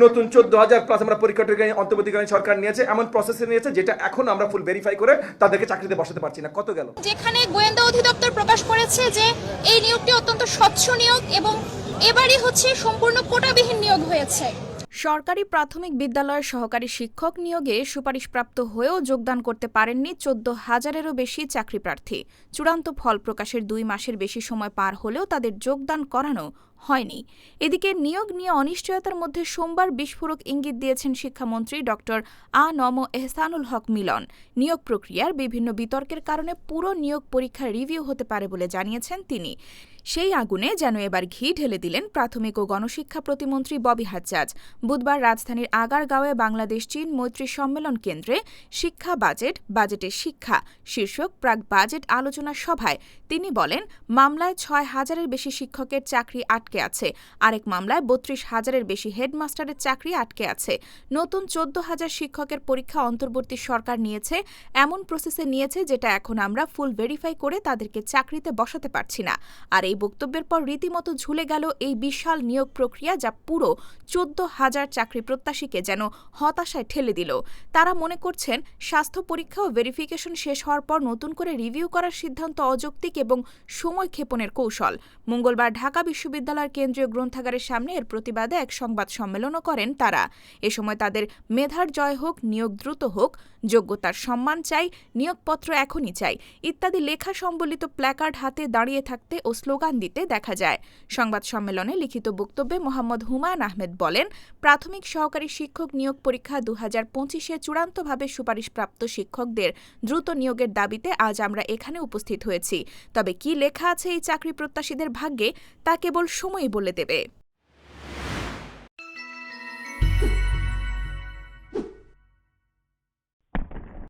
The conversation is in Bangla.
নতুন 14,000+ আমরা পরীক্ষার্থীকে অন্তর্বর্তীকালীন সরকার নিয়েছে, এমন প্রসেসে নিয়েছে যেটা এখন আমরা ফুল ভেরিফাই করে তাদেরকে চাকরিতে বসাতে পারছি না। কত গেল? যেখানে গোয়েন্দা অধিদপ্তর প্রকাশ করেছে যে এই নিয়োগটি অত্যন্ত স্বচ্ছ নিয়োগ এবং এবারই হচ্ছে সম্পূর্ণ কোটাবিহীন নিয়োগ হয়েছে। সরকারি প্রাথমিক বিদ্যালয়ের সহকারী শিক্ষক নিয়োগে সুপারিশপ্রাপ্ত হয়েও যোগদান করতে পারেননি 14,000-এরও বেশি চাকরি প্রার্থী। চূড়ান্ত ফল প্রকাশের 2 মাসের বেশি সময় পার হলেও তাদের যোগদান করানো হয়নি। এদিকে নিয়োগ নিয়ে অনিশ্চয়তার মধ্যে সোমবার বিস্ফোরক ইঙ্গিত দিয়েছেন শিক্ষামন্ত্রী ড.আ.ন.ম এহসানুল হক মিলন। নিয়োগ প্রক্রিয়ার বিভিন্ন বিতর্কের কারণে পুরো নিয়োগ পরীক্ষার রিভিউ হতে পারে বলে জানিয়েছেন তিনি। সেই আগুনে যেন এবার ঘি ঢেলে দিলেন প্রাথমিক ও গণশিক্ষা প্রতিমন্ত্রী ববি হাজ্জাজ। বুধবার রাজধানীর আগারগাঁওয়ে বাংলাদেশ চীন মৈত্রী সম্মেলন কেন্দ্রে শিক্ষা বাজেটে শিক্ষা শীর্ষক প্রাক বাজেট আলোচনা সভায় তিনি বলেন, মামলায় 6,000-এর বেশি শিক্ষকের চাকরি আটকে আছে। আরেক মামলায় 32,000-এর বেশি হেডমাস্টারের চাকরি আটকে আছে। নতুন 14,000 শিক্ষকের পরীক্ষা অন্তর্বর্তী সরকার নিয়েছে, এমন প্রসেসে নিয়েছে যেটা এখন আমরা ফুল ভেরিফাই করে তাদেরকে চাকরিতে বসাতে পারছি না। আর এই বক্তব্যের পর রীতিমতো ঝুলে গেল এই বিশাল নিয়োগ প্রক্রিয়া, যা পুরো 14,000 চাকরি প্রত্যাশীকে যেন হতাশায় ঠেলে দিল। তারা মনে করছেন স্বাস্থ্য পরীক্ষা ও ভেরিফিকেশন শেষ হওয়ার পর নতুন করে রিভিউ করার সিদ্ধান্ত অযৌক্তিক এবং সময় ক্ষেপণের কৌশল। মঙ্গলবার ঢাকা বিশ্ববিদ্যালয়ের কেন্দ্রীয় গ্রন্থাগারের সামনে এর প্রতিবাদে এক সংবাদ সম্মেলনও করেন তারা। এ সময় তাদের মেধার জয় হোক, নিয়োগ দ্রুত হোক, যোগ্যতার সম্মান চাই, নিয়োগপত্র এখনই চাই ইত্যাদি লেখা সম্বলিত প্ল্যাকার্ড হাতে দাঁড়িয়ে থাকতে ও স্লোগান দিতে দেখা যায়। সংবাদ সম্মেলনে লিখিত বক্তব্যে মোহাম্মদ হুমায়ুন আহমেদ বলেন, প্রাথমিক সহকারী শিক্ষক নিয়োগ পরীক্ষা 2025-এ চূড়ান্তভাবে সুপারিশপ্রাপ্ত শিক্ষকদের দ্রুত নিয়োগের দাবিতে আজ আমরা এখানে উপস্থিত হয়েছি। তবে কি লেখা আছে এই চাকরি প্রত্যাশীদের ভাগ্যে তা কেবল সময়ই বলে দেবে।